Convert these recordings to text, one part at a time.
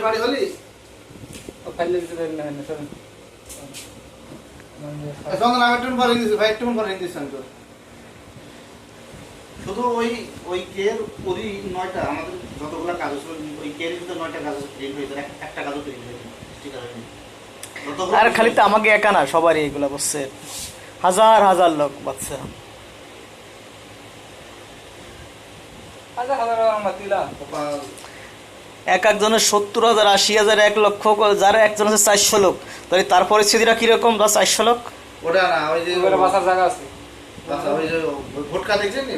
বাড়ি হলি ফাইলে দিতে দেন না সর সঙ্গে আমি একটু পরে দিছি ভাই একটু পরে দিছি আমি তো শুধু ওই কের ওই 9টা আমাদের যতগুলা কাগজ ওই কের ভিতরে 9টা কাগজ প্রিন্ট হয়েছে একটা কাগজ প্রিন্ট হয়েছে স্টিকার হয়নি আর খালি তো আমাকে একা না সবারই এগুলা বসছে হাজার হাজার লোক বাচ্চা হাজার হাজার আমার দিলা এক একজনের 70,000 80,000 1 লক্ষ যারা একজন আছে 400 লোক তাহলে তার পরিস্থিতিটা কিরকম বা 400 লোক ওটা না ওই যে ওরা বাসার জায়গা আছে আচ্ছা ওই যে ভোটকা দেখছেন নি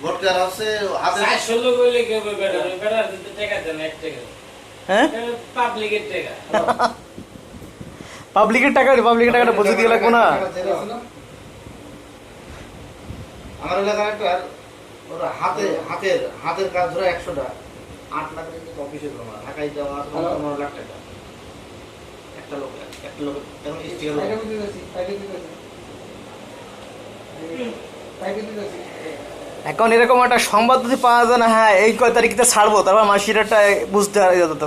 ভোটকার আছে 400 লোক হইলে কি হবে বেটা দিতে টাকা দেন 1 টাকা হ্যাঁ পাবলিকের টাকা পাবলিকের টাকাটা বুঝে দিয়ে লাগবে না আমার এলাকার একটা ওরা হাতের কাজ ধরে 100টা 8 লাখ টাকা অফিসে জমা ঢাকায় যাওয়া 15 লাখ টাকা একটা লোক এখন স্টিকার ফাইলে দিতে দিছি ফাইলে দিতে এখন এরকম একটা সংবাদ যদি পাওয়া যায় না হ্যাঁ এই কয় তারিখে ছাড়বো তারপর মাসির একটা বুঝতে যেত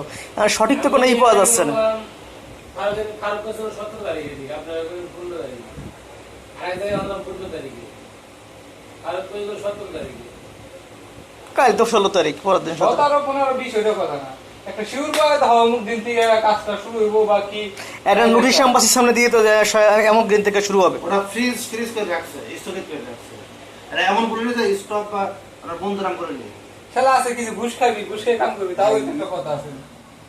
সঠিক তো কোনো পাওয়া যাচ্ছে না ফারুক বছর 17 তারিখে দিই আপনার 15 তারিখে আর এই আমরা 15 তারিখে ফারুক বছর 17 তারিখে কাল তো 16 তারিখ পরের দিন 17 15 20 ওটা কথা না একটা শিওর পাওয়া দাও অমুক দিন থেকে কাজটা শুরু হইব বা কি একটা নোটিশ এমবাসির সামনে দিয়ে তো এমন দিন থেকে শুরু হবে ওরা ফ্রিজ করে রাখছে স্টকে করে রাখছে আর এমন বললে যে স্টক বা বন্ধ রাম করে নিয়ে খেলা আছে কিছু ঘুষ খাবি ঘুষ খেয়ে কাম করবি তাও একটা কথা আছে